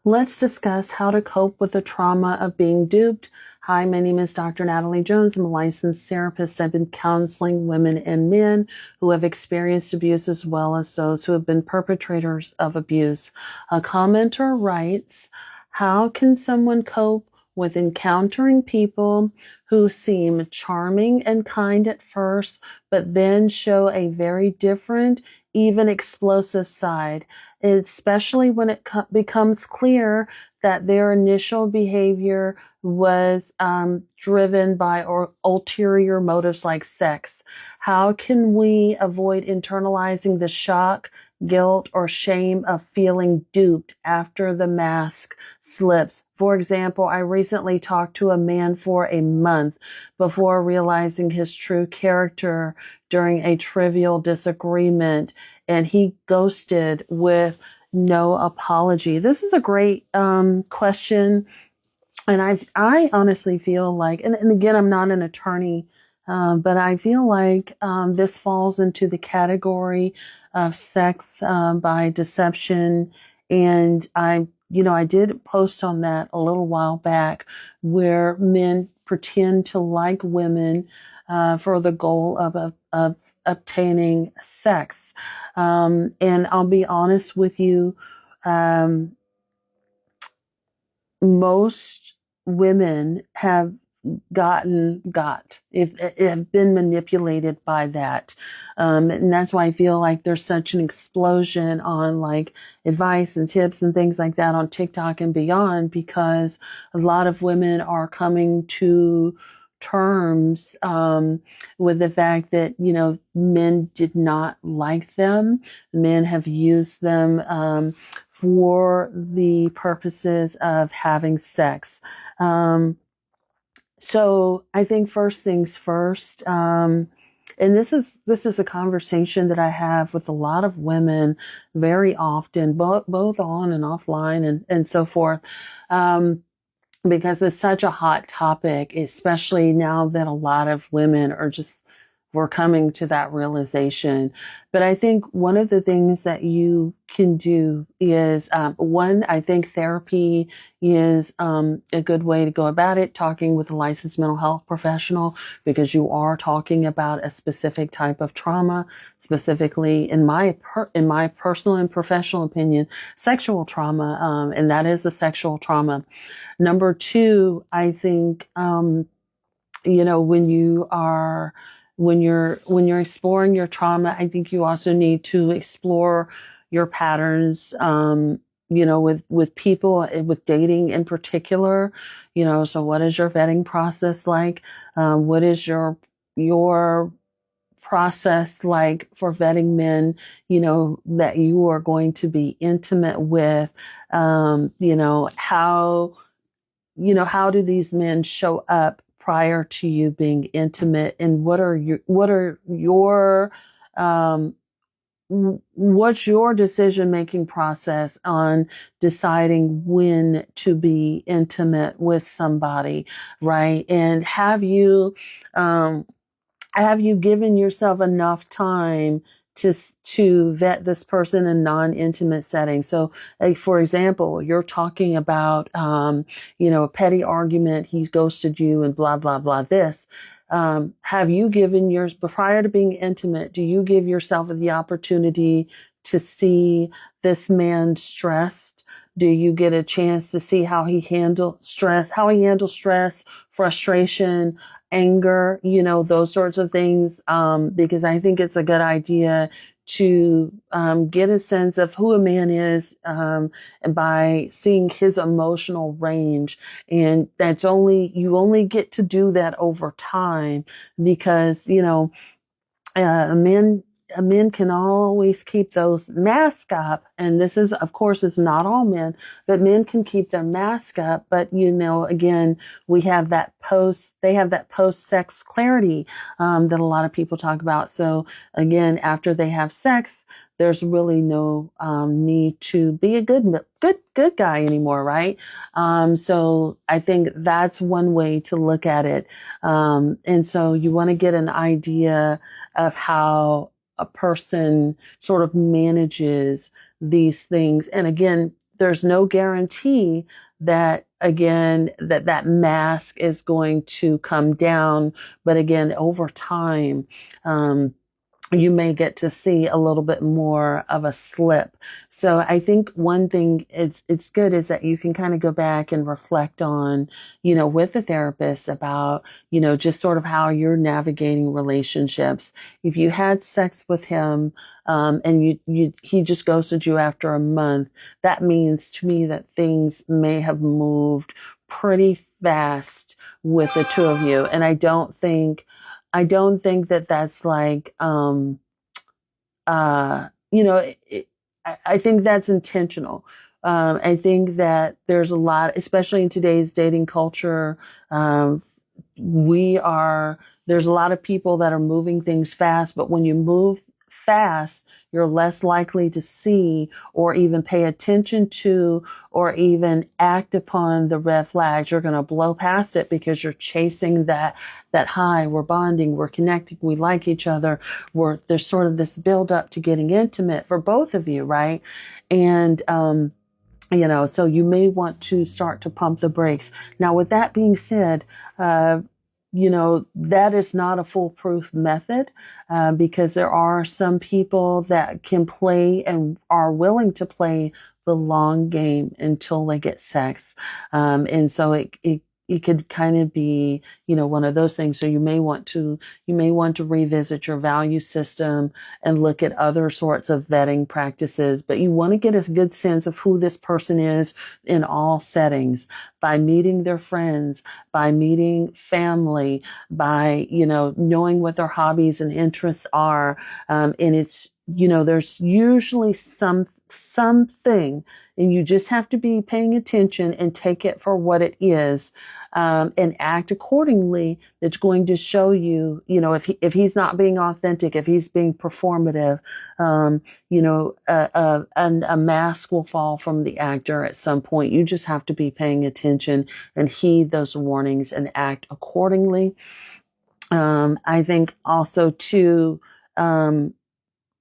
Let's discuss how to cope with the trauma of being duped. Hi, my name is Dr. Natalie Jones. I'm a licensed therapist. I've been counseling women and men who have experienced abuse as well as those who have been perpetrators of abuse. A commenter writes, how can someone cope with encountering people who seem charming and kind at first, but then show a very different, even explosive side, especially when it becomes clear that their initial behavior was driven by ulterior motives like sex? How can we avoid internalizing the shock, guilt, or shame of feeling duped after the mask slips? For example, I recently talked to a man for a month before realizing his true character during a trivial disagreement, and he ghosted with no apology. This is a great question. And I honestly feel like, and again, I'm not an attorney, but I feel like this falls into the category of sex by deception. And I did post on that a little while back, where men pretend to like women for the goal of obtaining sex. And I'll be honest with you, most women have have been manipulated by that. And that's why I feel like there's such an explosion on like advice and tips and things like that on TikTok and beyond, because a lot of women are coming to terms with the fact that, men did not like them. Men have used them for the purposes of having sex. So I think first things first, and this is a conversation that I have with a lot of women very often, both on and offline and so forth, because it's such a hot topic, especially now that a lot of women we're coming to that realization. But I think one of the things that you can do is, one, I think therapy is a good way to go about it, talking with a licensed mental health professional, because you are talking about a specific type of trauma, specifically, in my personal and professional opinion, sexual trauma, and that is a sexual trauma. Number two, I think, when you're exploring your trauma, I think you also need to explore your patterns, with people, with dating in particular. So what is your vetting process like? What is your process like for vetting men, that you are going to be intimate with? How do these men show up prior to you being intimate, and what's your decision making process on deciding when to be intimate with somebody, right? And have you given yourself enough time to vet this person in non-intimate settings? So, for example, you're talking about, a petty argument, he's ghosted you and blah, blah, blah, this. Have you given prior to being intimate, do you give yourself the opportunity to see this man stressed? Do you get a chance to see how he handles stress, frustration, anger, those sorts of things? Because I think it's a good idea to get a sense of who a man is by seeing his emotional range. And you only get to do that over time, because, a men can always keep those masks up. And this is, of course, it's not all men, but men can keep their mask up. But, again, they have that post-sex clarity that a lot of people talk about. So again, after they have sex, there's really no need to be a good guy anymore, right? So I think that's one way to look at it. And so you want to get an idea of how a person sort of manages these things. And again, there's no guarantee that, again, that mask is going to come down. But again, over time, you may get to see a little bit more of a slip. So I think one thing it's good is that you can kind of go back and reflect on, with a therapist about, just sort of how you're navigating relationships. If you had sex with him, and he just ghosted you after a month, that means to me that things may have moved pretty fast with the two of you. And I don't think that that's like, I think that's intentional. I think that there's a lot, especially in today's dating culture, um, there's a lot of people that are moving things fast, but when you move fast, you're less likely to see or even pay attention to or even act upon the red flags. You're going to blow past it because you're chasing that high. We're bonding, we're connecting, we like each other. There's sort of this build up to getting intimate for both of you, right? And so you may want to start to pump the brakes. Now, with that being said, that is not a foolproof method, because there are some people that can play and are willing to play the long game until they get sex. And so it could kind of be, one of those things. So you may want to revisit your value system and look at other sorts of vetting practices, but you want to get a good sense of who this person is in all settings by meeting their friends, by meeting family, by, knowing what their hobbies and interests are. And it's, there's usually something, and you just have to be paying attention and take it for what it is, and act accordingly. That's going to show you, if he's not being authentic, if he's being performative, a mask will fall from the actor at some point. You just have to be paying attention and heed those warnings and act accordingly. I think also too,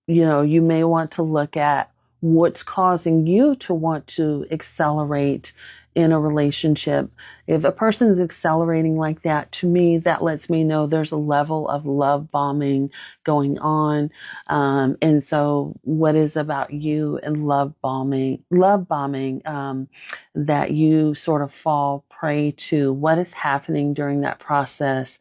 you may want to look at what's causing you to want to accelerate in a relationship. If a person's accelerating like that, to me, that lets me know there's a level of love bombing going on. And so what is about you and love bombing, that you sort of fall prey to? What is happening during that process?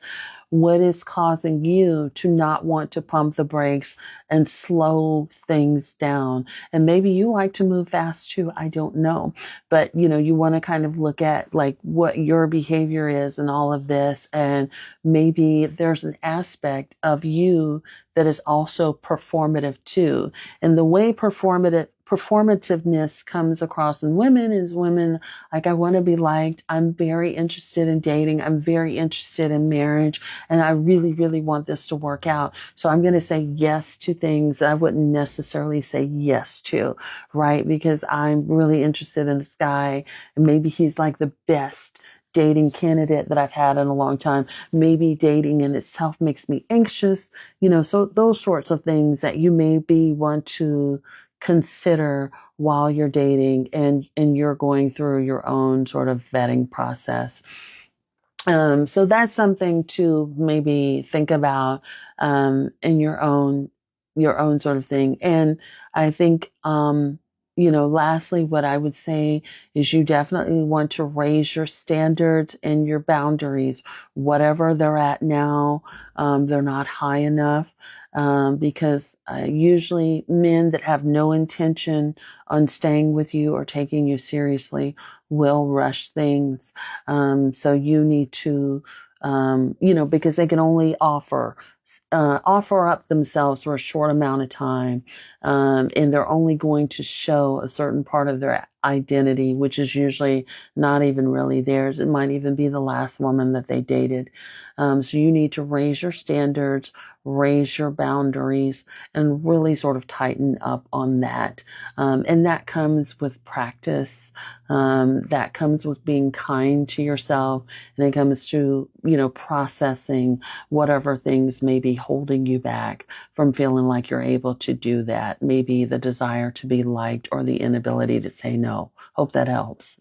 What is causing you to not want to pump the brakes and slow things down? And maybe you like to move fast too. I don't know. But, you want to kind of look at like what your behavior is and all of this. And maybe there's an aspect of you that is also performative too. And the way performativeness comes across in women is women like, I want to be liked. I'm very interested in dating. I'm very interested in marriage. And I really, really want this to work out. So I'm going to say yes to things that I wouldn't necessarily say yes to, right? Because I'm really interested in this guy, and maybe he's like the best dating candidate that I've had in a long time. Maybe dating in itself makes me anxious, so those sorts of things that you maybe want to consider while you're dating and you're going through your own sort of vetting process. So that's something to maybe think about, in your own sort of thing. And I think, lastly, what I would say is you definitely want to raise your standards and your boundaries. Whatever they're at now, they're not high enough. Because usually men that have no intention on staying with you or taking you seriously will rush things. So you need to, because they can only offer up themselves for a short amount of time, and they're only going to show a certain part of their identity, which is usually not even really theirs. It might even be the last woman that they dated. So you need to raise your standards, raise your boundaries, and really sort of tighten up on that. And that comes with practice. That comes with being kind to yourself, and it comes to, processing whatever things may be holding you back from feeling like you're able to do that. Maybe the desire to be liked or the inability to say no. Hope that helps.